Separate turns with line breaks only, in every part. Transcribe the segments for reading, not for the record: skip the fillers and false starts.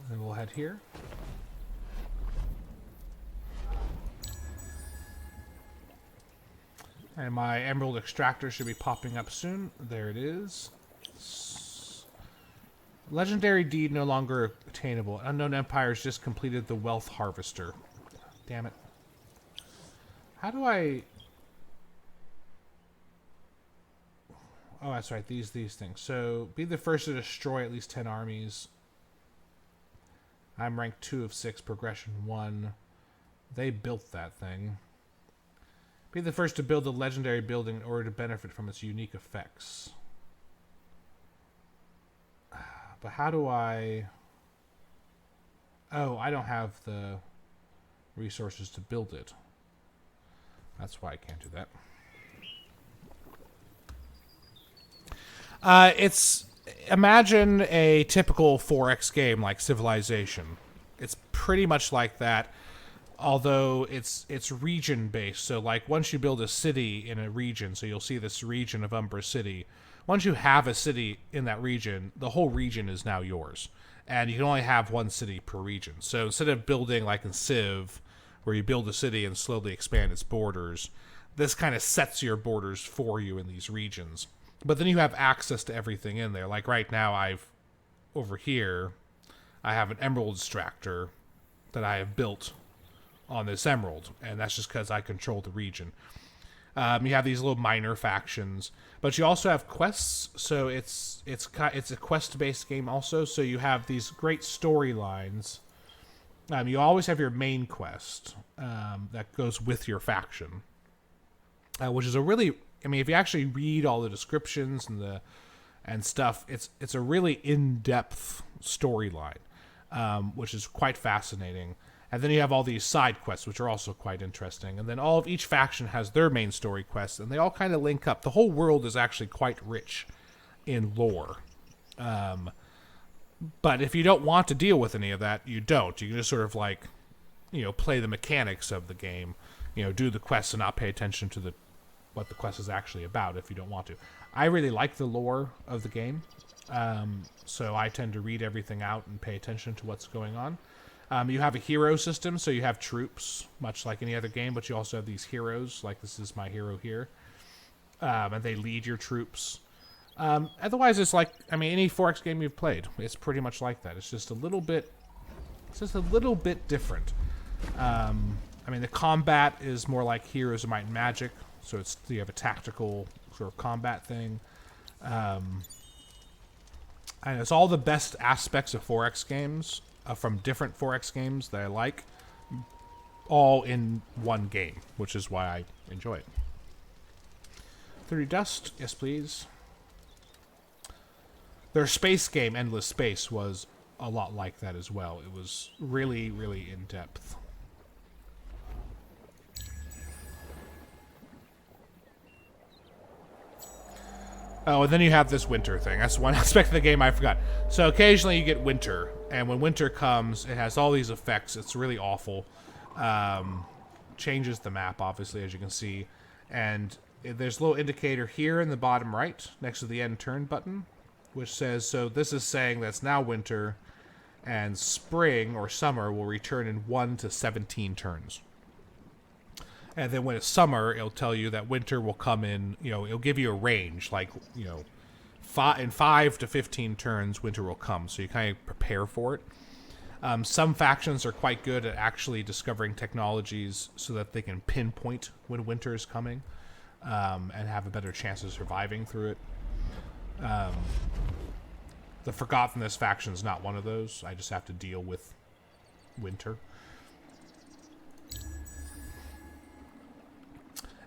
And we'll head here. And my emerald extractor should be popping up soon. There it is. Legendary deed no longer attainable. Unknown Empires just completed the wealth harvester. Damn it. How do I... Oh, that's right. These things. So, be the first to destroy at least 10 armies. I'm rank 2 of 6, progression 1. They built that thing. Be the first to build a legendary building in order to benefit from its unique effects. But how do I... Oh, I don't have the resources to build it. That's why I can't do that. It's... Imagine a typical 4X game like Civilization. It's pretty much like that, although it's region-based. So, like, once you build a city in a region, so you'll see this region of Umbra City. Once you have a city in that region, the whole region is now yours. And you can only have one city per region. So instead of building like in Civ, where you build a city and slowly expand its borders, this kind of sets your borders for you in these regions. But then you have access to everything in there. Like right now, over here, I have an emerald extractor that I have built on this emerald. And that's just because I control the region. You have these little minor factions, but you also have quests. So it's a quest-based game also. So you have these great storylines. You always have your main quest that goes with your faction, which is a really, I mean, if you actually read all the descriptions and stuff, it's a really in-depth storyline, which is quite fascinating. And then you have all these side quests, which are also quite interesting. And then all of each faction has their main story quests, and they all kind of link up. The whole world is actually quite rich in lore. But if you don't want to deal with any of that, you don't. You can just sort of like, play the mechanics of the game, do the quests and not pay attention to what the quest is actually about if you don't want to. I really like the lore of the game, so I tend to read everything out and pay attention to what's going on. You have a hero system, so you have troops, much like any other game, but you also have these heroes, like this is my hero here, and they lead your troops. Otherwise, it's like, I mean, any 4X game you've played, it's pretty much like that. It's just a little bit different. I mean, the combat is more like Heroes of Might and Magic, so you have a tactical sort of combat thing. And it's all the best aspects of 4X games, from different 4X games that I like, all in one game, which is why I enjoy it. 30 dust, yes please. Their space game, Endless Space, was a lot like that as well. It was really, really in-depth. Oh, and then you have this winter thing. That's one aspect of the game I forgot. So occasionally you get winter, and when winter comes, it has all these effects. It's really awful. Changes the map, obviously, as you can see. And there's a little indicator here in the bottom right, next to the end turn button, which says, so this is saying that's now winter, and spring or summer will return in 1 to 17 turns. And then when it's summer, it'll tell you that winter will come in, it'll give you a range, like, in 5 to 15 turns, winter will come. So you kind of prepare for it. Some factions are quite good at actually discovering technologies so that they can pinpoint when winter is coming, and have a better chance of surviving through it. The Forgottenness faction is not one of those. I just have to deal with winter.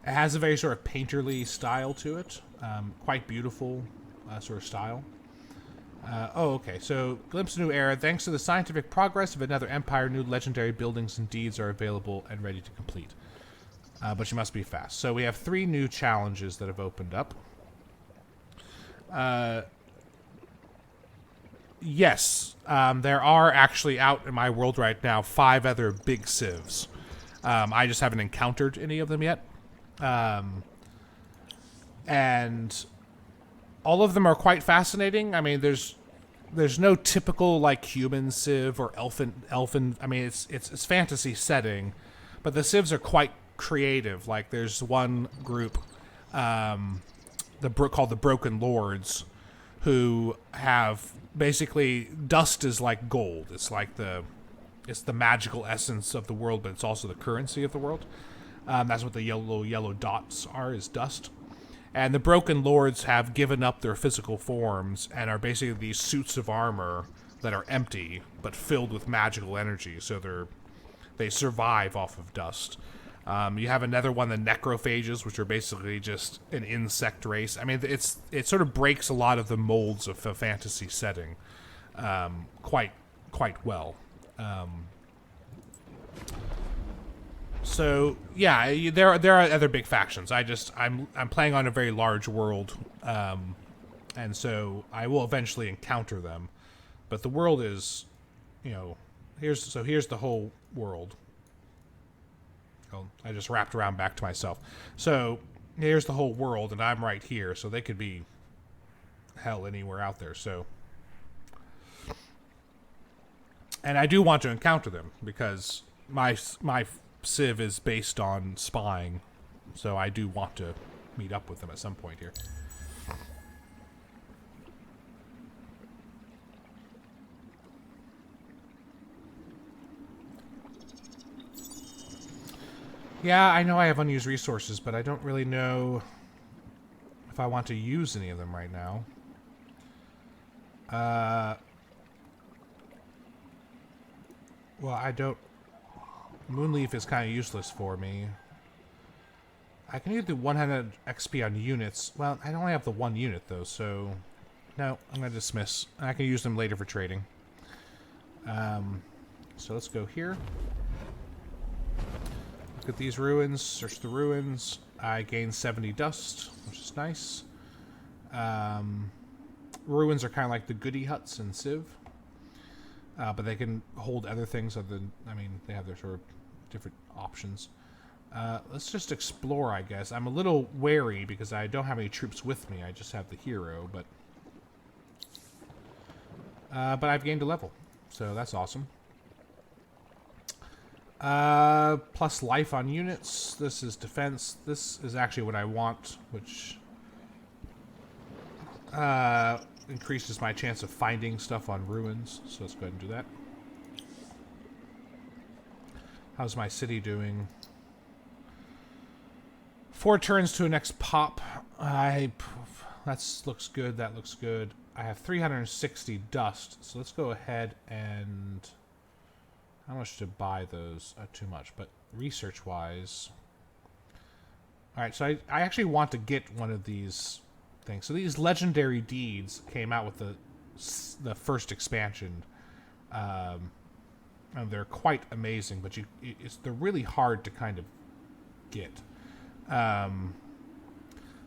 It has a very sort of painterly style to it. Quite beautiful sort of style. Okay. So, glimpse of new era. Thanks to the scientific progress of another empire, new legendary buildings and deeds are available and ready to complete. But you must be fast. So we have 3 new challenges that have opened up. Yes. There are actually out in my world right now 5 other big civs. I just haven't encountered any of them yet. And all of them are quite fascinating. I mean, there's there's no typical like human civ or elfin. I mean, it's fantasy setting, but the civs are quite creative. Like there's one group, called the Broken Lords, who have basically dust is like gold. It's the magical essence of the world, but it's also the currency of the world. That's what the yellow dots are, is dust. And the Broken Lords have given up their physical forms and are basically these suits of armor that are empty but filled with magical energy. So they survive off of dust. You have another one, the Necrophages, which are basically just an insect race. I mean, it sort of breaks a lot of the molds of a fantasy setting quite well. So yeah, there are other big factions. I'm playing on a very large world, and so I will eventually encounter them. But the world is, here's the whole world. Oh, I just wrapped around back to myself. So here's the whole world, and I'm right here. So they could be hell anywhere out there. So, and I do want to encounter them because my Civ is based on spying, so I do want to meet up with them at some point here. Yeah, I know I have unused resources, but I don't really know if I want to use any of them right now. Well, I don't... Moonleaf is kind of useless for me. I can either do 100 XP on units. Well, I only have the one unit, though, so... No, I'm going to dismiss. I can use them later for trading. So let's go here. Look at these ruins. Search the ruins. I gained 70 dust, which is nice. Ruins are kind of like the goody huts in Civ. But they can hold other things other than... I mean, they have their sort of different options. Let's just explore, I guess. I'm a little wary because I don't have any troops with me. I just have the hero, but I've gained a level, so that's awesome. Plus life on units. This is defense. This is actually what I want, which increases my chance of finding stuff on ruins. So let's go ahead and do that. How's my city doing? 4 turns to a next pop. That looks good. That looks good. I have 360 dust. So let's go ahead and... How much to buy those? Too much. But research-wise... Alright, so I actually want to get one of these things. So these legendary deeds came out with the first expansion. And they're quite amazing, but they're really hard to kind of get.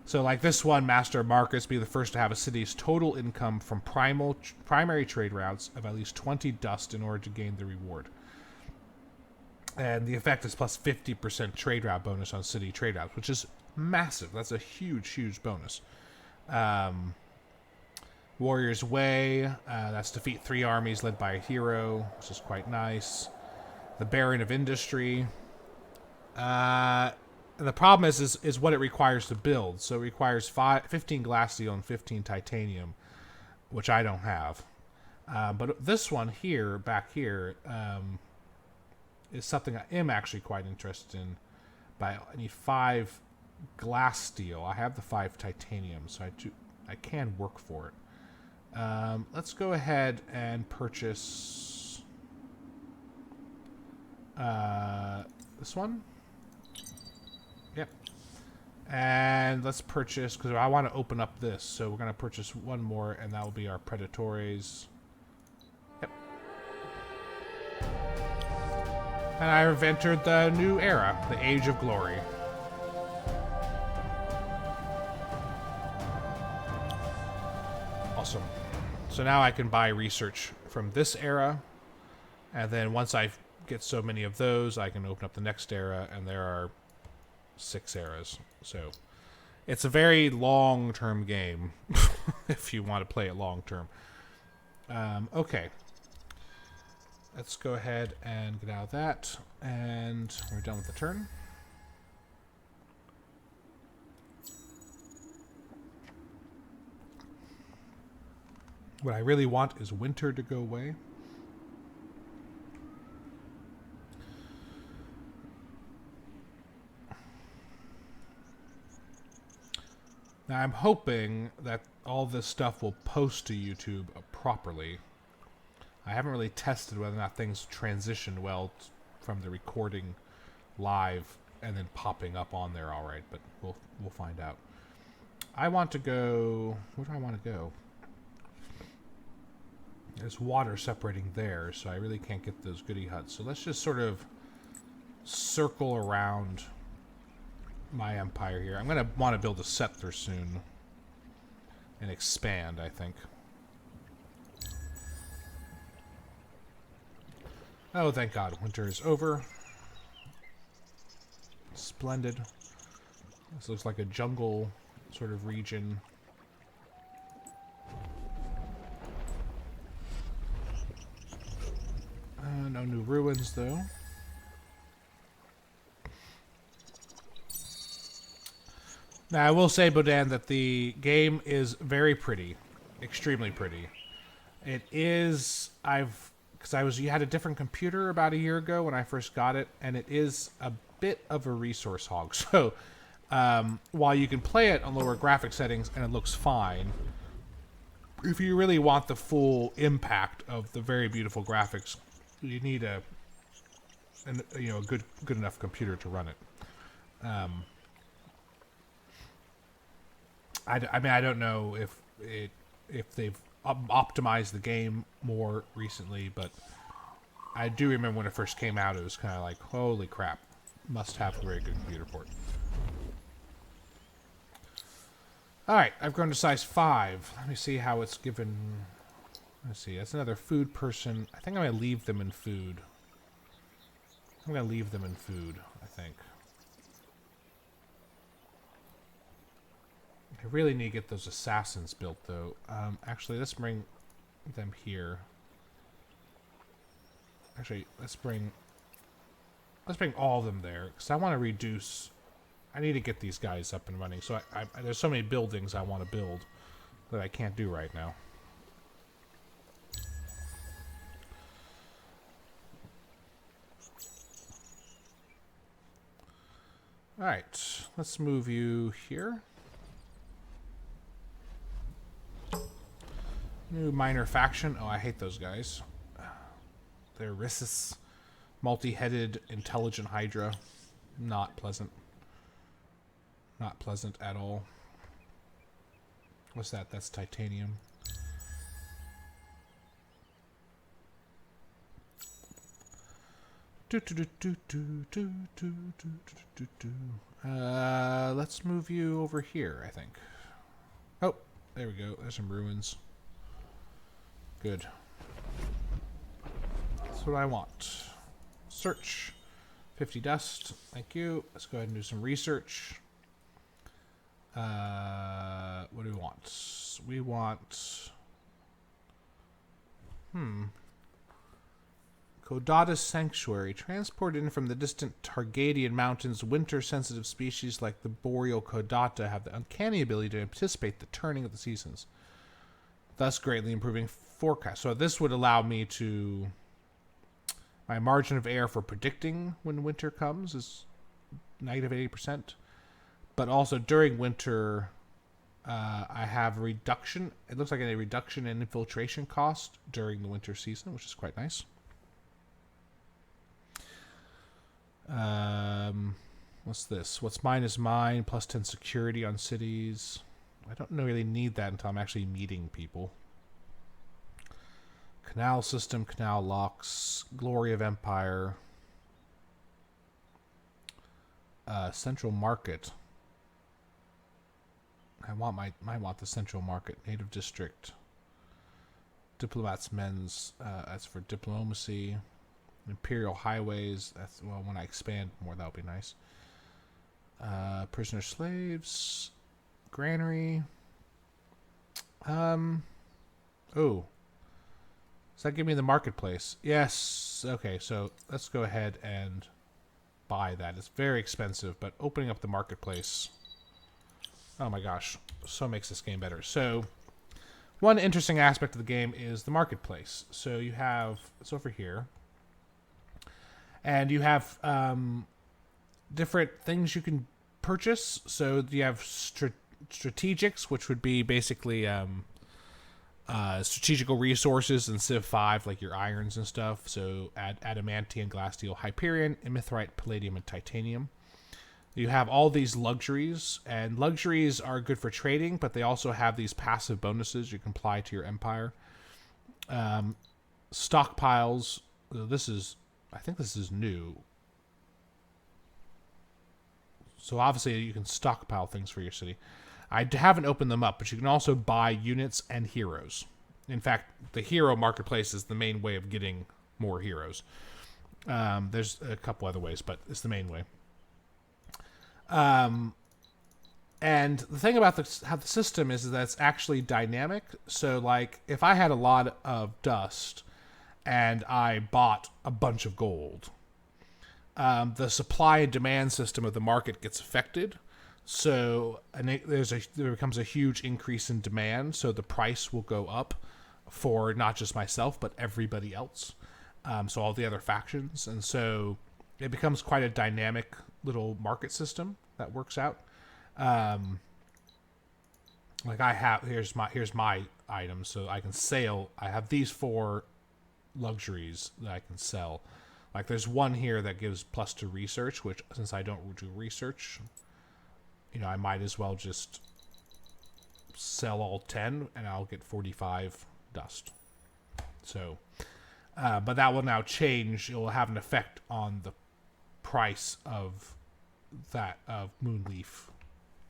So like this one, Master Marcus, be the first to have a city's total income from primary trade routes of at least 20 dust in order to gain the reward. And the effect is plus 50% trade route bonus on city trade routes, which is massive. That's a huge, huge bonus. Warrior's Way, that's defeat 3 armies led by a hero, which is quite nice. The Baron of Industry. And the problem is what it requires to build. So it requires 15 glass steel and 15 titanium, which I don't have. But this one here, back here, is something I am actually quite interested in. I need 5 glass steel. I have the 5 titanium, so I can work for it. Let's go ahead and purchase this one. Yep. And let's purchase, because I want to open up this, so we're going to purchase one more, and that will be our Predatores. Yep. And I have entered the new era, the Age of Glory. Awesome. So now I can buy research from this era, and then once I get so many of those, I can open up the next era, and there are 6 eras. So it's a very long-term game if you want to play it long-term. Okay. Let's go ahead and get out of that. And we're done with the turn. What I really want is winter to go away. Now I'm hoping that all this stuff will post to YouTube properly. I haven't really tested whether or not things transition well from the recording live and then popping up on there all right, but we'll find out. I want to go... Where do I want to go? There's water separating there, so I really can't get those goody huts. So let's just sort of circle around my empire here. I'm going to want to build a settler soon and expand, I think. Oh, thank God. Winter is over. Splendid. This looks like a jungle sort of region. No new ruins, though. Now, I will say, Bodan, that the game is very pretty. Extremely pretty. It is... you had a different computer about a year ago when I first got it, and it is a bit of a resource hog. So, while you can play it on lower graphic settings and it looks fine, if you really want the full impact of the very beautiful graphics, you need a good enough computer to run it. I mean, I don't know if they've optimized the game more recently, but I do remember when it first came out, it was kind of like, holy crap, must have a very good computer port. Alright, I've grown to size 5. Let me see how it's given... Let's see, that's another food person. I think I'm going to leave them in food. I'm going to leave them in food, I think. I really need to get those assassins built, though. Actually, let's bring them here. Actually, let's bring all of them there, because I want to reduce... I need to get these guys up and running. So there's so many buildings I want to build that I can't do right now. Alright, let's move you here. New minor faction. Oh, I hate those guys. They're Rissus. Multi-headed, intelligent Hydra. Not pleasant. Not pleasant at all. What's that? That's titanium. Let's move you over here, I think. Oh, there we go. There's some ruins. Good. That's what I want. Search. 50 dust. Thank you. Let's go ahead and do some research. What do we want? We want... Kodata's Sanctuary. Transported in from the distant Targadian mountains, winter-sensitive species like the boreal Kodata have the uncanny ability to anticipate the turning of the seasons, thus greatly improving forecast. So this would allow me to... My margin of error for predicting when winter comes is negative 80%. But also during winter, I have a reduction. It looks like a reduction in infiltration cost during the winter season, which is quite nice. What's this? What's mine is mine. Plus 10 security on cities. I don't really need that until I'm actually meeting people. Canal system, canal locks, glory of empire, central market. I want the central market, native district, diplomats men's. That's for diplomacy, imperial highways. That's when I expand more, that would be nice. Prisoner slaves, granary. Oh. Does that give me the marketplace? Yes. Okay, so let's go ahead and buy that. It's very expensive, but opening up the marketplace... Oh my gosh. So makes this game better. So, one interesting aspect of the game is the marketplace. So you have... It's over here. And you have different things you can purchase. So you have strategics, which would be basically... strategical resources in Civ 5, like your irons and stuff. So adamantium, glass, steel, Hyperion, amethyte, palladium, and titanium. You have all these luxuries, and luxuries are good for trading, but they also have these passive bonuses you can apply to your empire. Stockpiles. I think this is new. So obviously you can stockpile things for your city. I haven't opened them up, but you can also buy units and heroes. In fact, the hero marketplace is the main way of getting more heroes. There's a couple other ways, but it's the main way. And the thing about how the system is that it's actually dynamic. So, like, if I had a lot of dust and I bought a bunch of gold, the supply and demand system of the market gets affected. So there becomes a huge increase in demand, so the price will go up for not just myself, but everybody else. So all the other factions. And so it becomes quite a dynamic little market system that works out. Like I have, here's my items, so I can sell. I have these 4 luxuries that I can sell. Like there's one here that gives +2 research, which since I don't do research, I might as well just sell all 10 and I'll get 45 dust. So, but that will now change. It will have an effect on the price of Moonleaf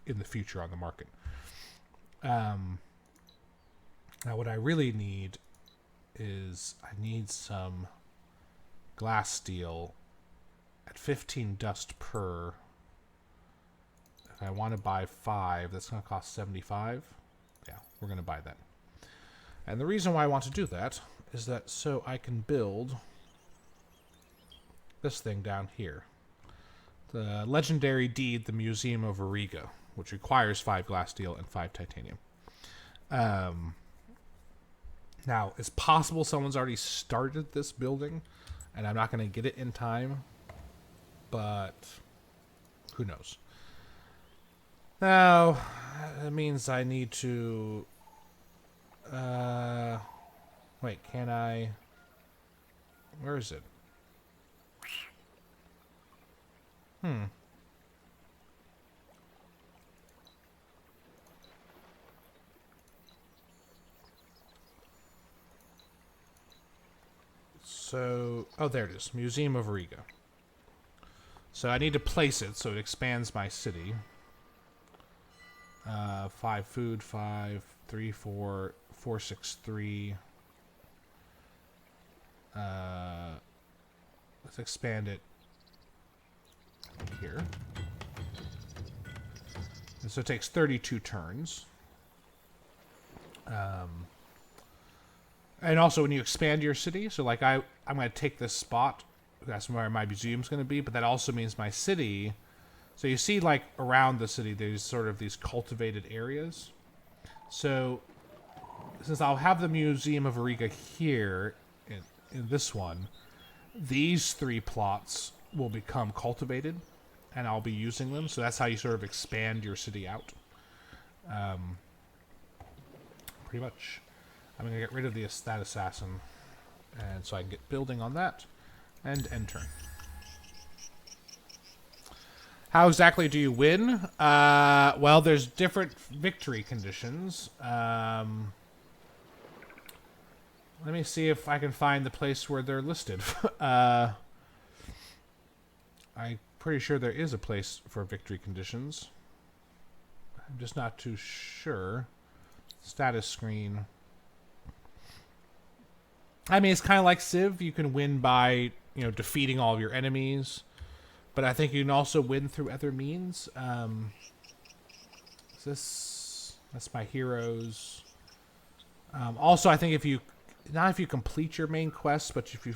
in the future on the market. Now what I really need is I need some glass steel at 15 dust per. If I want to buy 5, that's going to cost 75. Yeah, we're going to buy that. And the reason why I want to do that is that so I can build this thing down here. The legendary deed, the Museum of Auriga, which requires 5 glass steel and 5 titanium. Now, it's possible someone's already started this building, and I'm not going to get it in time, but who knows. Now, that means I need to... wait, can I... Where is it? So... Oh, there it is. Museum of Riga. So I need to place it so it expands my city. 5 food, 5, 3, 4, 4, 6, 3. Let's expand it here. And so it takes 32 turns. And also when you expand your city, so like I'm going to take this spot. That's where my museum's going to be, but that also means my city... So you see, like, around the city, there's sort of these cultivated areas. So, since I'll have the Museum of Auriga here, in this one, these 3 plots will become cultivated, and I'll be using them. So that's how you sort of expand your city out. Pretty much. I'm going to get rid of that assassin, and so I can get building on that, and end turn. How exactly do you win? Well, there's different victory conditions. Let me see if I can find the place where they're listed. I'm pretty sure there is a place for victory conditions. I'm just not too sure. Status screen. I mean, it's kind of like Civ. You can win by, defeating all of your enemies. But I think you can also win through other means. That's my heroes. Also, I think if you not if you complete your main quest, but if you